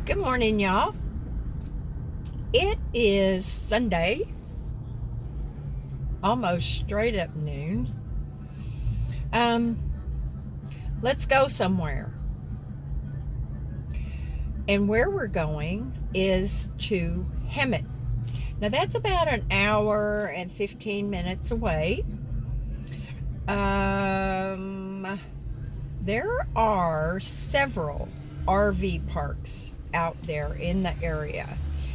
Good morning, y'all. It is Sunday, almost straight up noon. Um, let's go somewhere. And where we're going is to Hemet. Now, that's about an hour and 15 minutes away. There are several RV parks out there in the area.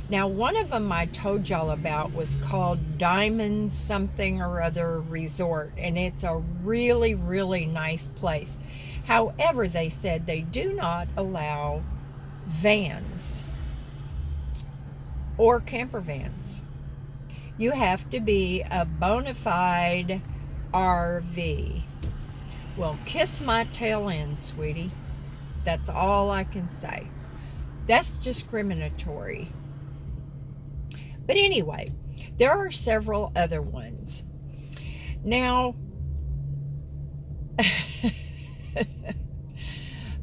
Now, one of them I told y'all about was called Diamond something or other resort, and it's a really, really nice place. However, they said they do not allow vans or camper vans. You have to be a bona fide RV. Well, kiss my tail end, sweetie. That's all I can say. That's discriminatory. But anyway, there are several other ones. Now,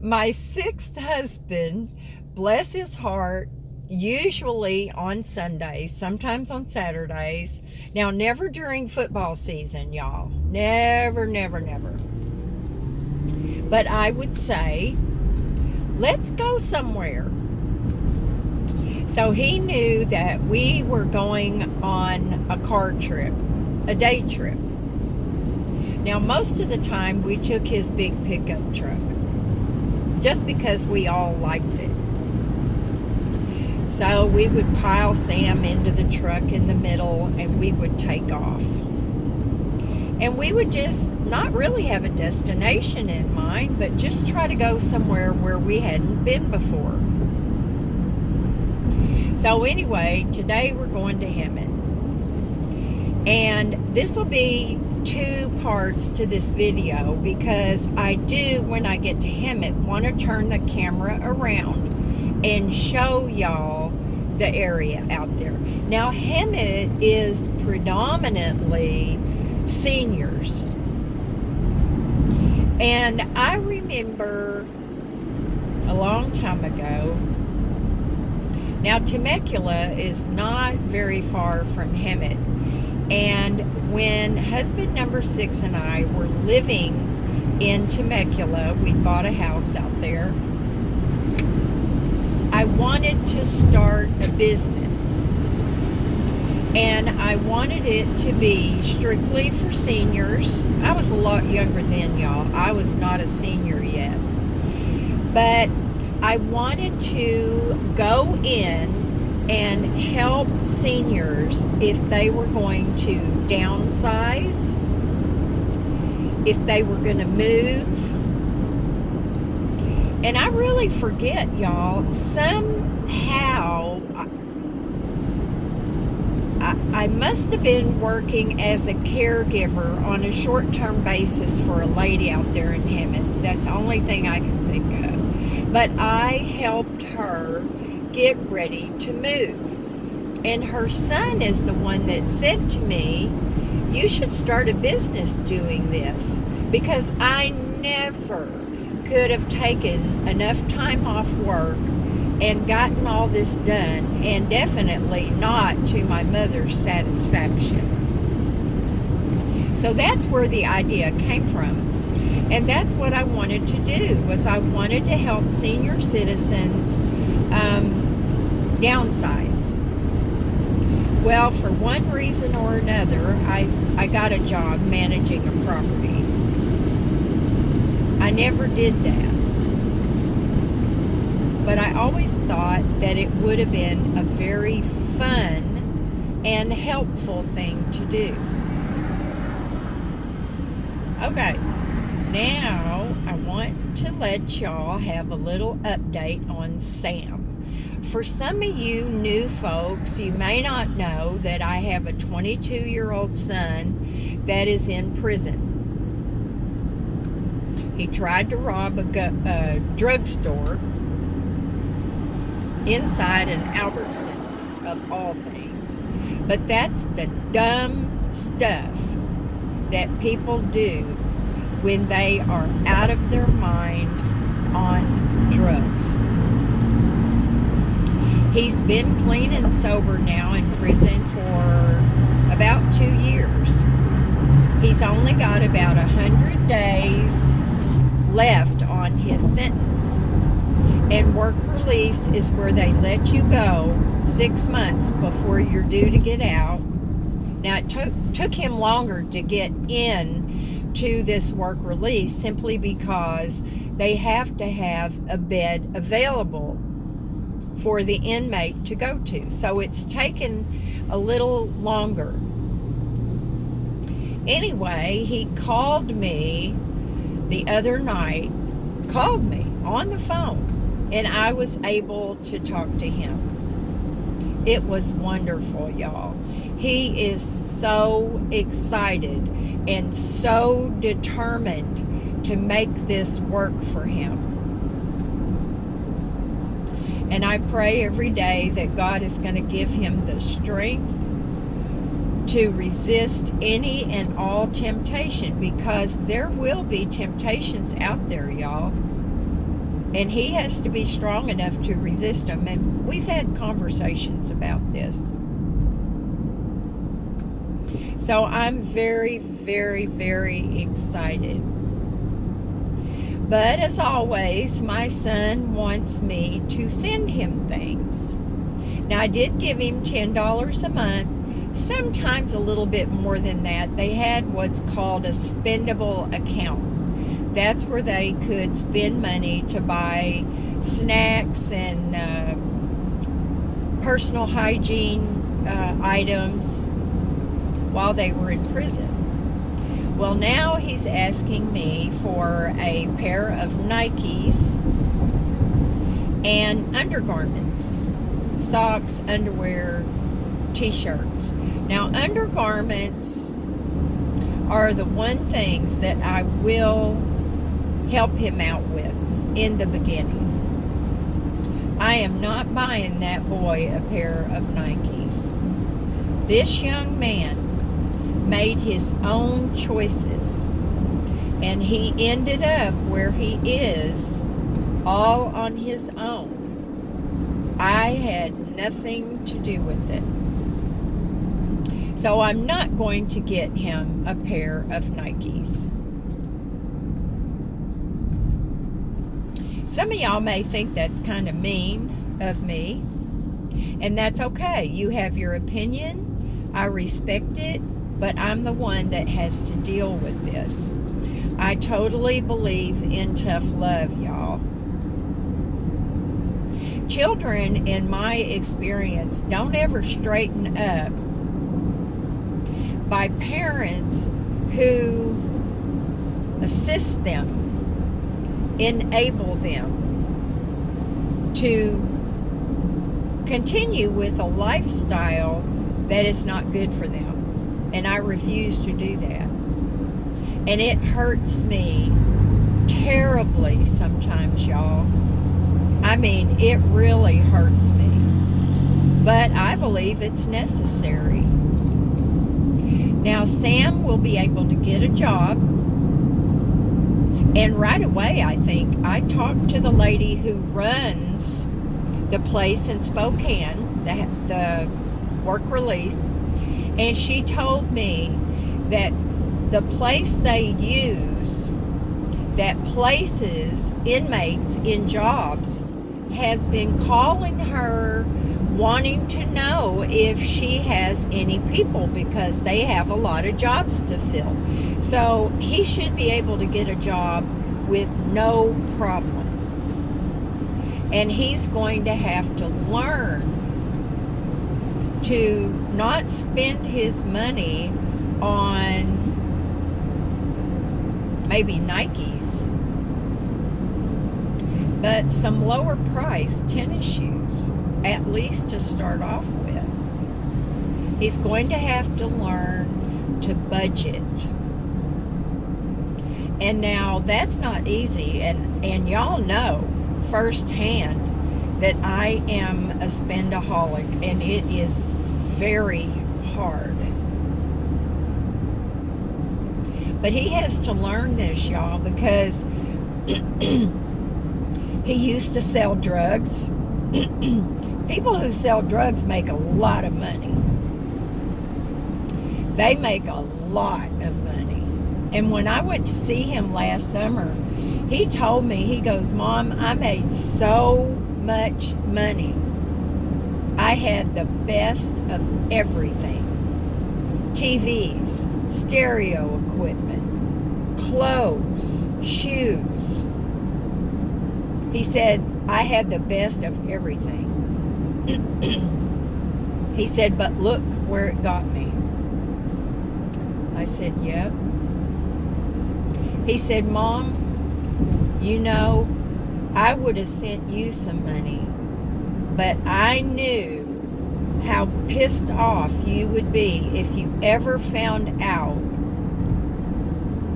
my sixth husband, bless his heart, usually on Sundays, sometimes on Saturdays. Now, never during football season, y'all. Never, never, never. But I would say, let's go somewhere. So he knew that we were going on a car trip, a day trip. Now, most of the time, we took his big pickup truck just because we all liked it. So we would pile Sam into the truck in the middle and we would take off. And we would just not really have a destination in mind, but just try to go somewhere where we hadn't been before. So anyway, today we're going to Hemet. And this will be two parts to this video because I do, when I get to Hemet, want to turn the camera around and show y'all the area out there. Now, Hemet is predominantly seniors. And I remember a long time ago, now Temecula is not very far from Hemet. And when husband number 6 and I were living in Temecula, we'd bought a house out there. I wanted to start a business. And I wanted it to be strictly for seniors. I was a lot younger then, y'all. I was not a senior yet. But I wanted to go in and help seniors if they were going to downsize, if they were going to move. And I really forget, y'all, somehow I must have been working as a caregiver on a short-term basis for a lady out there in Hemet. That's the only thing I can think of. But I helped her get ready to move. And her son is the one that said to me, you should start a business doing this, because I never could have taken enough time off work and gotten all this done, and definitely not to my mother's satisfaction. So that's where the idea came from. And that's what I wanted to do, was I wanted to help senior citizens downsize. Well, for one reason or another, I got a job managing a property. I never did that. But I always thought that it would have been a very fun and helpful thing to do. Okay, now I want to let y'all have a little update on Sam. For some of you new folks, you may not know that I have a 22-year-old son that is in prison. He tried to rob a drugstore inside an Albertsons, of all things. But that's the dumb stuff that people do when they are out of their mind on drugs. He's been clean and sober now in prison for about 2 years. He's only got about 100 days left on his sentence. And work release is where they let you go 6 months before you're due to get out. Now, it took him longer to get in to this work release simply because they have to have a bed available for the inmate to go to. So it's taken a little longer. Anyway, he called me the other night, called me on the phone, and I was able to talk to him. It was wonderful, y'all. He is so excited and so determined to make this work for him. And I pray every day that God is going to give him the strength to resist any and all temptation, because there will be temptations out there, y'all. And he has to be strong enough to resist them. And we've had conversations about this. So I'm very, very, very excited. But as always, my son wants me to send him things. Now, I did give him $10 a month, sometimes a little bit more than that. They had what's called a spendable account. That's where they could spend money to buy snacks and personal hygiene items while they were in prison. Well, now he's asking me for a pair of Nikes and undergarments, socks, underwear, t-shirts. Now, undergarments are the one things that I will help him out with in the beginning. I am not buying that boy a pair of Nikes. This young man made his own choices, and he ended up where he is all on his own. I had nothing to do with it. So I'm not going to get him a pair of Nikes. Some of y'all may think that's kind of mean of me, and that's okay. You have your opinion. I respect it. But I'm the one that has to deal with this. I totally believe in tough love, y'all. Children, in my experience, don't ever straighten up by parents who assist them, enable them to continue with a lifestyle that is not good for them. And I refuse to do that. And it hurts me terribly sometimes, y'all. I mean, it really hurts me. But I believe it's necessary. Now, Sam will be able to get a job. And right away, I think, I talked to the lady who runs the place in Spokane, the work release. And she told me that the place they use that places inmates in jobs has been calling her, wanting to know if she has any people, because they have a lot of jobs to fill. So he should be able to get a job with no problem. And he's going to have to learn to not spend his money on maybe Nikes, but some lower price tennis shoes, at least to start off with. He's going to have to learn to budget. And now that's not easy, and y'all know firsthand that I am a spendaholic, and it is very hard. But he has to learn this, y'all, because he used to sell drugs. People who sell drugs make a lot of money. They make a lot of money. And when I went to see him last summer, he told me, he goes, Mom, I made so much money. I had the best of everything. TVs, stereo equipment, clothes, shoes. He said, I had the best of everything. He said, but look where it got me. I said, yep. He said, Mom, you know, I would have sent you some money, but I knew how pissed off you would be if you ever found out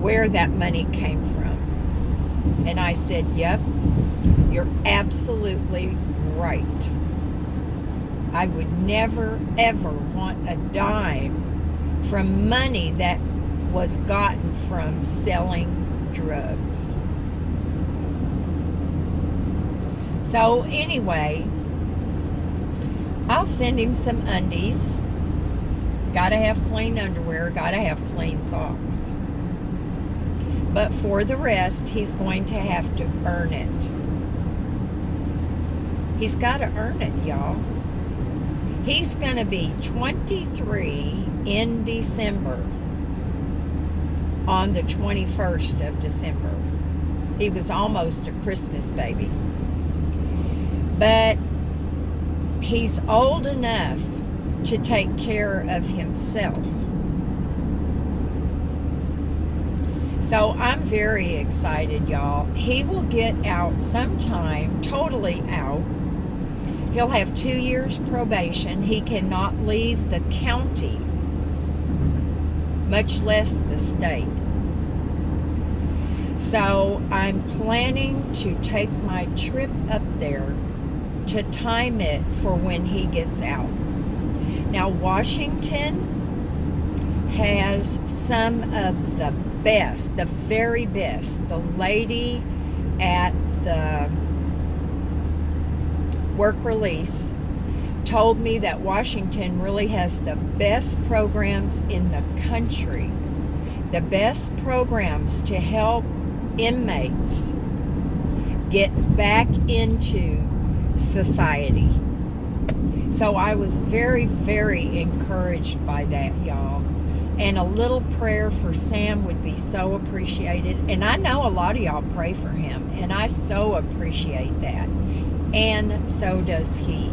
where that money came from. And I said, yep, you're absolutely right. I would never, ever want a dime from money that was gotten from selling drugs. So anyway, I'll send him some undies. Gotta have clean underwear, gotta have clean socks. But for the rest, he's going to have to earn it. He's got to earn it, y'all. He's going to be 23 in December, on the 21st of December. He was almost a Christmas baby. But he's old enough to take care of himself. So I'm very excited, y'all. He will get out sometime, totally out. He'll have 2 years probation. He cannot leave the county, much less the state. So I'm planning to take my trip up there to time it for when he gets out. Now, Washington has some of the best, the very best. The lady at the work release told me that Washington really has the best programs in the country, the best programs to help inmates get back into society. So I was very, very encouraged by that, y'all. And a little prayer for Sam would be so appreciated. And I know a lot of y'all pray for him, and I so appreciate that. And so does he.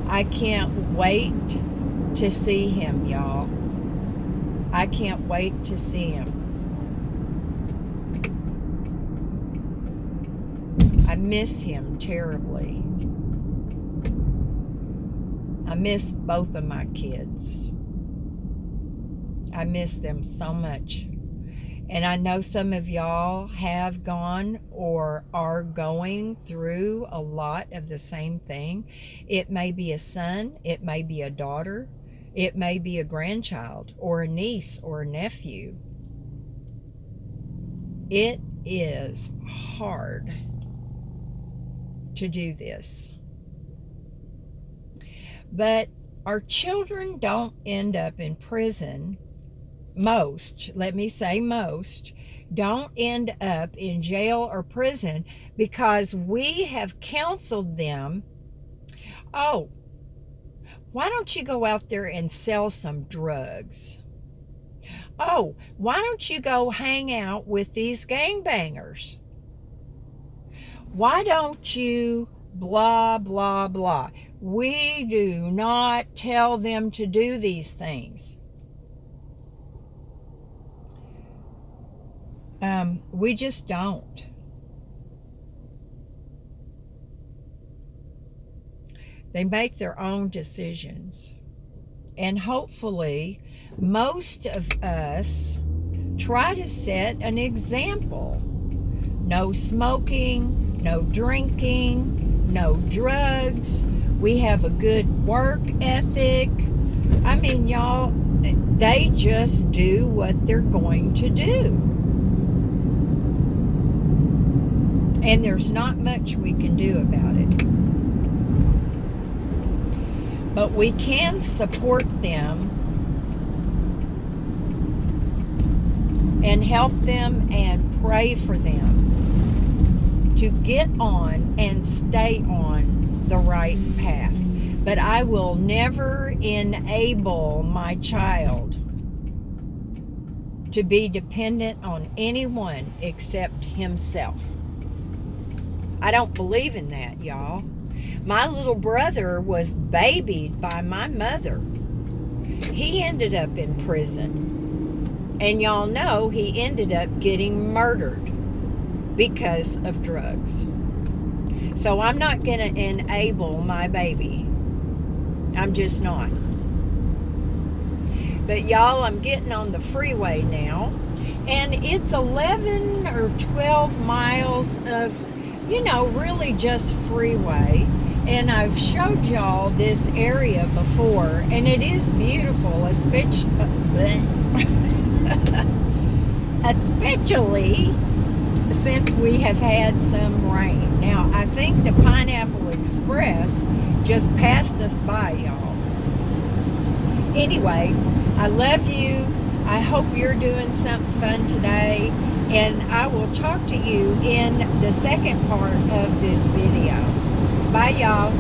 I can't wait to see him, y'all. I can't wait to see him. I miss him terribly. I miss both of my kids. I miss them so much. And I know some of y'all have gone or are going through a lot of the same thing. It may be a son, it may be a daughter, it may be a grandchild or a niece or a nephew. It is hard to do this. But our children don't end up in prison. Most, let me say most, don't end up in jail or prison because we have counseled them. Oh, why don't you go out there and sell some drugs? Oh, why don't you go hang out with these gangbangers? Why don't you blah, blah, blah? We do not tell them to do these things. We just don't. They make their own decisions. And hopefully, most of us try to set an example. No smoking, no drinking, no drugs. We have a good work ethic. I mean, y'all, they just do what they're going to do. And there's not much we can do about it. But we can support them and help them and pray for them to get on and stay on the right path. But I will never enable my child to be dependent on anyone except himself. I don't believe in that, y'all. My little brother was babied by my mother. He ended up in prison. And y'all know he ended up getting murdered because of drugs. So I'm not going to enable my baby. I'm just not. But y'all, I'm getting on the freeway now. And it's 11 or 12 miles of, really just freeway. And I've showed y'all this area before, and it is beautiful, especially since we have had some rain. Now, I think the Pineapple Express just passed us by, y'all. Anyway, I love you. I hope you're doing something fun today, and I will talk to you in the second part of this video. Bye, y'all.